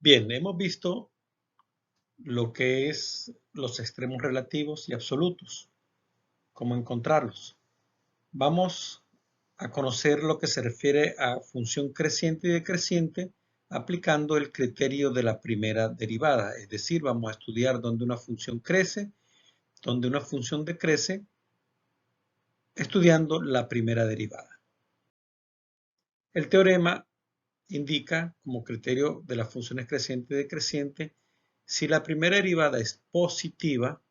Bien, hemos visto lo que es los extremos relativos y absolutos, cómo encontrarlos. Vamos a conocer lo que se refiere a función creciente y decreciente aplicando el criterio de la primera derivada. Es decir, vamos a estudiar dónde una función crece, dónde una función decrece, estudiando la primera derivada. El teorema indica como criterio de las funciones creciente y decreciente si la primera derivada es positiva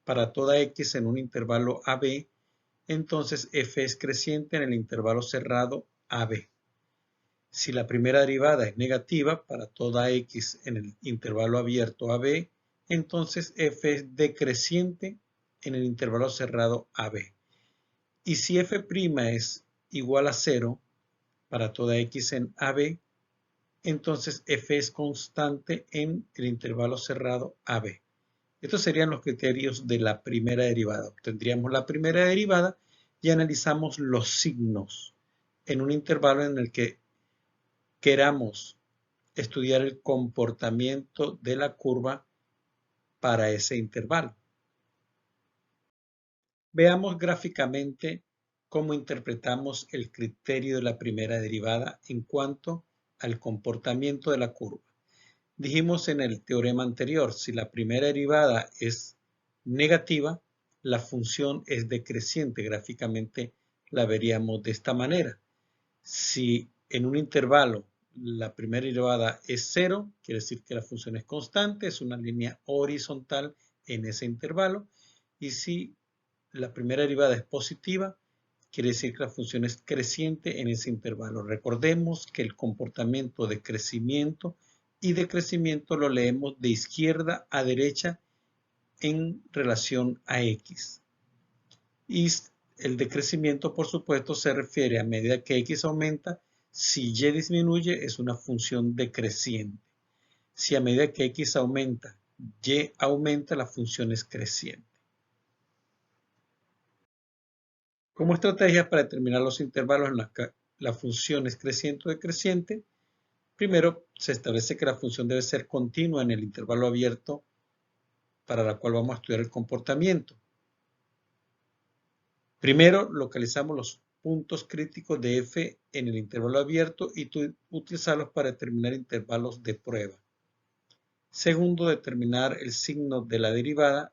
para toda x en un intervalo AB, entonces f es creciente en el intervalo cerrado AB. Si la primera derivada es negativa para toda x en el intervalo abierto AB, entonces f es decreciente en el intervalo cerrado AB. Y si f' es igual a 0 para toda x en AB, entonces f es constante en el intervalo cerrado AB. Estos serían los criterios de la primera derivada. Obtendríamos la primera derivada y analizamos los signos en un intervalo en el que queramos estudiar el comportamiento de la curva para ese intervalo. Veamos gráficamente cómo interpretamos el criterio de la primera derivada en cuanto al comportamiento de la curva. Dijimos en el teorema anterior, si la primera derivada es negativa, la función es decreciente. Gráficamente la veríamos de esta manera. Si en un intervalo la primera derivada es 0, quiere decir que la función es constante, es una línea horizontal en ese intervalo. Y si la primera derivada es positiva, quiere decir que la función es creciente en ese intervalo. Recordemos que el comportamiento de crecimiento y decrecimiento lo leemos de izquierda a derecha en relación a x. Y el decrecimiento, por supuesto, se refiere a medida que x aumenta. Si y disminuye, es una función decreciente. Si a medida que x aumenta, y aumenta, la función es creciente. Como estrategias para determinar los intervalos en los que la función es creciente o decreciente, primero se establece que la función debe ser continua en el intervalo abierto para la cual vamos a estudiar el comportamiento. Primero localizamos los puntos críticos de f en el intervalo abierto y utilizarlos para determinar intervalos de prueba. Segundo, determinar el signo de la derivada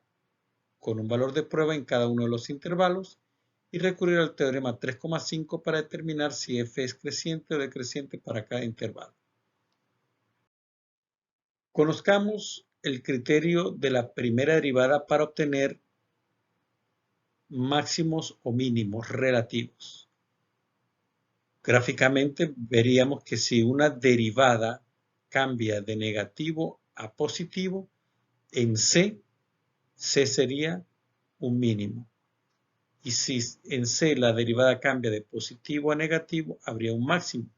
con un valor de prueba en cada uno de los intervalos y recurrir al teorema 3,5 para determinar si f es creciente o decreciente para cada intervalo. Conozcamos el criterio de la primera derivada para obtener máximos o mínimos relativos. Gráficamente veríamos que si una derivada cambia de negativo a positivo, en C sería un mínimo. Y si en C la derivada cambia de positivo a negativo, habría un máximo.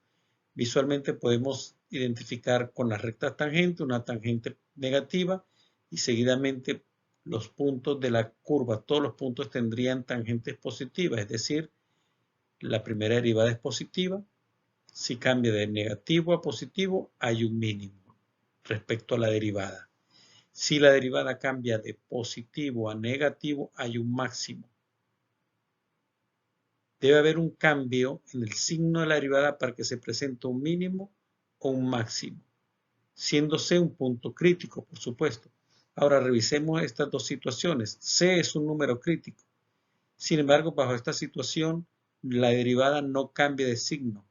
Visualmente podemos identificar con la recta tangente una tangente negativa y seguidamente los puntos de la curva, todos los puntos tendrían tangentes positivas, es decir, la primera derivada es positiva. Si cambia de negativo a positivo, hay un mínimo respecto a la derivada. Si la derivada cambia de positivo a negativo, hay un máximo. Debe haber un cambio en el signo de la derivada para que se presente un mínimo o un máximo, siendo C un punto crítico, por supuesto. Ahora revisemos estas dos situaciones. C es un número crítico. Sin embargo, bajo esta situación, la derivada no cambia de signo.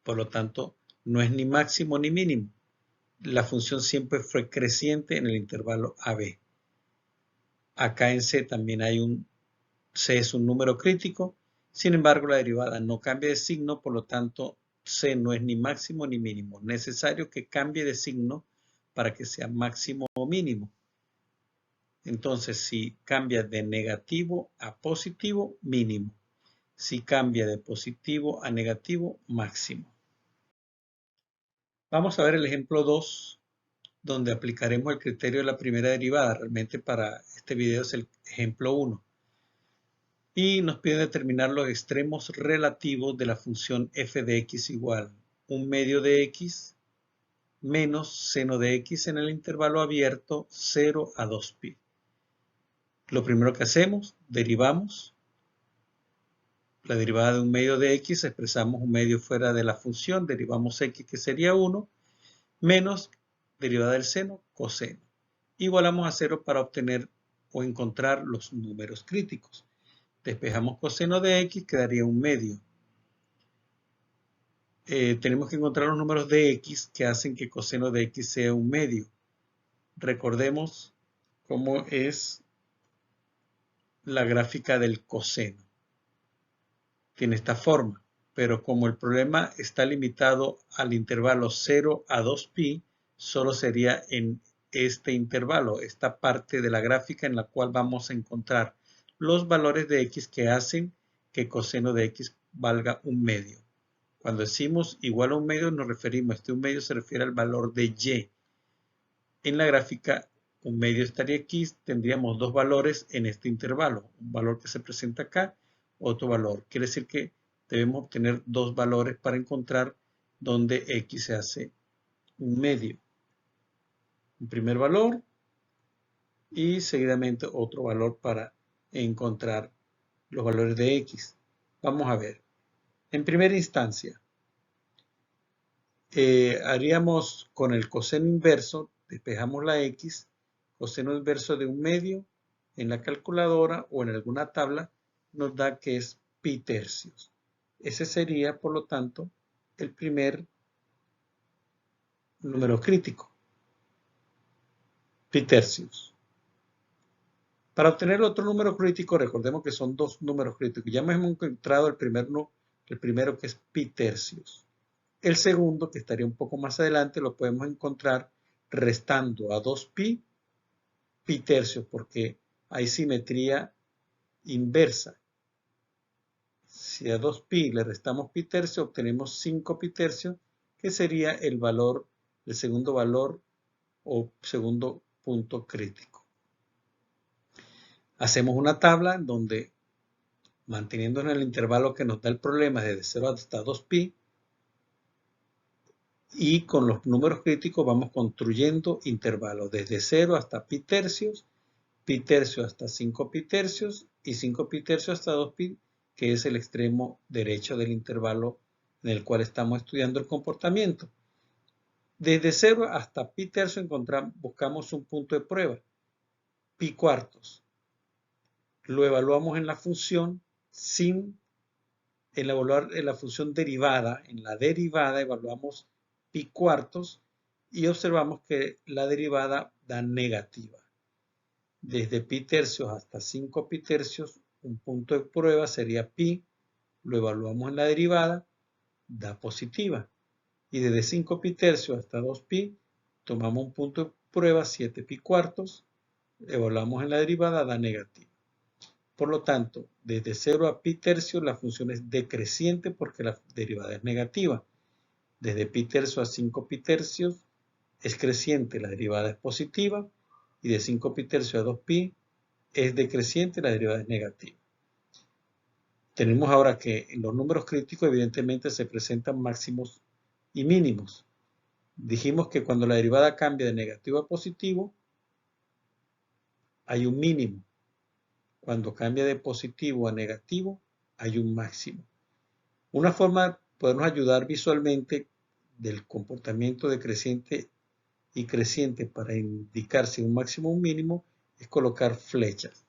Por lo tanto, no es ni máximo ni mínimo. La función siempre fue creciente en el intervalo AB. Acá en C también hay C es un número crítico. Sin embargo, la derivada no cambia de signo, por lo tanto, C no es ni máximo ni mínimo. Necesario que cambie de signo para que sea máximo o mínimo. Entonces, si cambia de negativo a positivo, mínimo. Si cambia de positivo a negativo, máximo. Vamos a ver el ejemplo 2, donde aplicaremos el criterio de la primera derivada. Realmente para este video es el ejemplo 1. Y nos pide determinar los extremos relativos de la función f de x igual 1 medio de x menos seno de x en el intervalo abierto 0 a 2pi. Lo primero que hacemos, derivamos la derivada de un medio de x, expresamos un medio fuera de la función, derivamos x que sería 1, menos derivada del seno, coseno. Igualamos a 0 para obtener o encontrar los números críticos. Despejamos coseno de x, quedaría un medio. Tenemos que encontrar los números de x que hacen que coseno de x sea un medio. Recordemos cómo es la gráfica del coseno. Tiene esta forma, pero como el problema está limitado al intervalo 0 a 2pi, solo sería en este intervalo, esta parte de la gráfica en la cual vamos a encontrar los valores de x que hacen que coseno de x valga un medio. Cuando decimos igual a un medio nos referimos, un medio se refiere al valor de y. En la gráfica un medio estaría aquí, tendríamos dos valores en este intervalo, un valor que se presenta acá, otro valor. Quiere decir que debemos obtener dos valores para encontrar donde x se hace un medio. Un primer valor y seguidamente otro valor para encontrar los valores de x. Vamos a ver. En primera instancia, haríamos con el coseno inverso, despejamos la x, coseno inverso de un medio en la calculadora o en alguna tabla nos da que es pi tercios. Ese sería, por lo tanto, el primer número crítico, pi tercios. Para obtener otro número crítico, recordemos que son dos números críticos. Ya hemos encontrado el primero que es pi tercios. El segundo, que estaría un poco más adelante, lo podemos encontrar restando a 2pi, pi tercios, porque hay simetría inversa. Si a 2pi le restamos pi tercios, obtenemos 5 pi tercios, que sería el valor, el segundo valor o segundo punto crítico. Hacemos una tabla donde, manteniendo en el intervalo que nos da el problema desde 0 hasta 2pi, y con los números críticos vamos construyendo intervalos desde 0 hasta pi tercios hasta 5 pi tercios y 5 pi tercios hasta 2pi, que es el extremo derecho del intervalo en el cual estamos estudiando el comportamiento. Desde 0 hasta pi tercios buscamos un punto de prueba, pi cuartos. Lo evaluamos en la función evaluar en la función derivada. En la derivada evaluamos pi cuartos y observamos que la derivada da negativa. Desde pi tercios hasta 5 pi tercios, un punto de prueba sería pi, lo evaluamos en la derivada, da positiva. Y desde 5 pi tercios hasta 2pi, tomamos un punto de prueba, 7 pi cuartos, evaluamos en la derivada, da negativa. Por lo tanto, desde 0 a pi tercios la función es decreciente porque la derivada es negativa. Desde pi tercios a 5 pi tercios es creciente, la derivada es positiva. Y de 5 pi tercios a 2pi es decreciente, la derivada es negativa. Tenemos ahora que en los números críticos evidentemente se presentan máximos y mínimos. Dijimos que cuando la derivada cambia de negativo a positivo, hay un mínimo. Cuando cambia de positivo a negativo, hay un máximo. Una forma de podernos ayudar visualmente del comportamiento decreciente y creciente para indicar si un máximo o un mínimo es colocar flechas.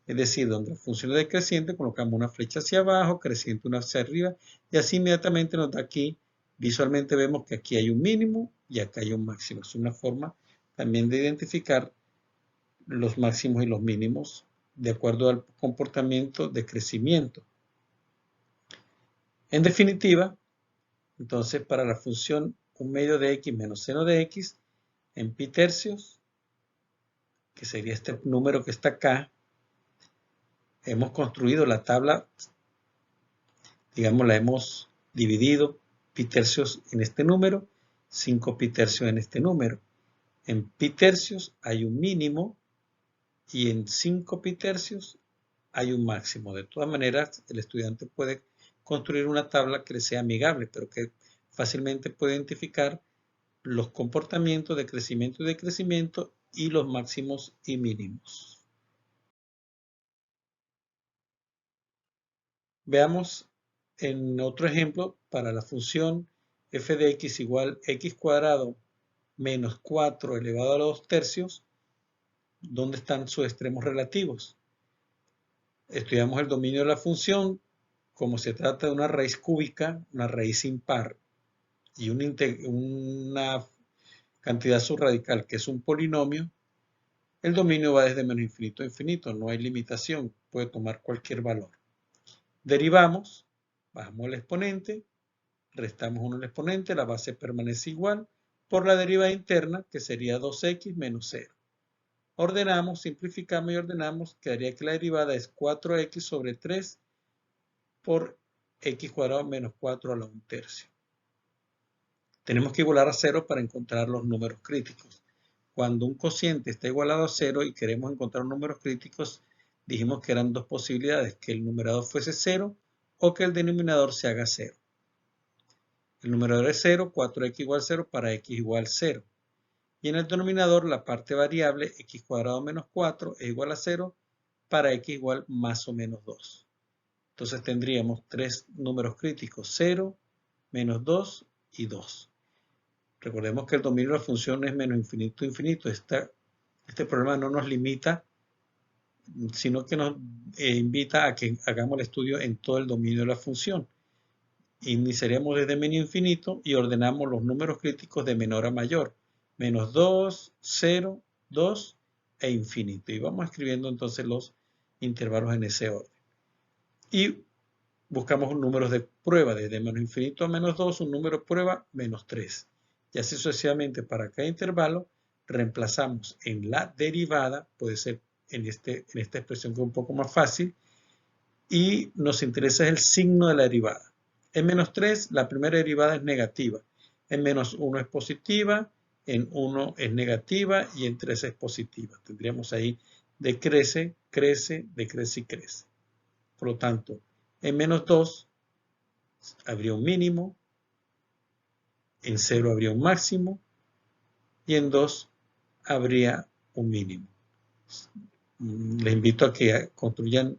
Es decir, donde la función es decreciente, colocamos una flecha hacia abajo, creciente una hacia arriba, y así inmediatamente nos da aquí, visualmente vemos que aquí hay un mínimo y acá hay un máximo. Es una forma también de identificar los máximos y los mínimos de acuerdo al comportamiento de crecimiento. En definitiva, entonces para la función un medio de x menos seno de x en pi tercios, que sería este número que está acá, hemos construido la tabla, digamos, la hemos dividido pi tercios en este número, 5 pi tercios en este número. En pi tercios hay un mínimo y en 5 pi tercios hay un máximo. De todas maneras, el estudiante puede construir una tabla que le sea amigable, pero que fácilmente puede identificar los comportamientos de crecimiento y decrecimiento y los máximos y mínimos. Veamos en otro ejemplo para la función f de x igual x cuadrado menos 4 elevado a 2 tercios, ¿dónde están sus extremos relativos? Estudiamos el dominio de la función. Como se trata de una raíz cúbica, una raíz impar y una cantidad subradical que es un polinomio, el dominio va desde menos infinito a infinito, no hay limitación, puede tomar cualquier valor. Derivamos, bajamos el exponente, restamos 1 al exponente, la base permanece igual, por la derivada interna, que sería 2x menos 0. Ordenamos, simplificamos y ordenamos, quedaría que la derivada es 4x sobre 3 por x cuadrado menos 4 a la 1 tercio. Tenemos que igualar a 0 para encontrar los números críticos. Cuando un cociente está igualado a 0 y queremos encontrar números críticos, dijimos que eran dos posibilidades, que el numerador fuese 0 o que el denominador se haga 0. El numerador es 0, 4x igual 0 para x igual 0. Y en el denominador la parte variable x cuadrado menos 4 es igual a 0 para x igual más o menos 2. Entonces tendríamos tres números críticos, 0, menos 2 y 2. Recordemos que el dominio de la función es menos infinito a infinito. Este problema no nos limita, sino que nos invita a que hagamos el estudio en todo el dominio de la función. Iniciaríamos desde menos infinito y ordenamos los números críticos de menor a mayor. Menos 2, 0, 2 e infinito. Y vamos escribiendo entonces los intervalos en ese orden. Y buscamos números de prueba, desde menos infinito a menos 2, un número de prueba, menos 3. Y así sucesivamente para cada intervalo, reemplazamos en la derivada, puede ser en esta expresión que es un poco más fácil, y nos interesa el signo de la derivada. En menos 3, la primera derivada es negativa. En menos 1 es positiva, en 1 es negativa y en 3 es positiva. Tendríamos ahí decrece, crece, decrece y crece. Por lo tanto, en menos 2 habría un mínimo, en 0 habría un máximo y en 2 habría un mínimo. Les invito a que construyan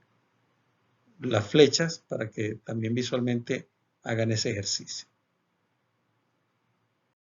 las flechas para que también visualmente hagan ese ejercicio.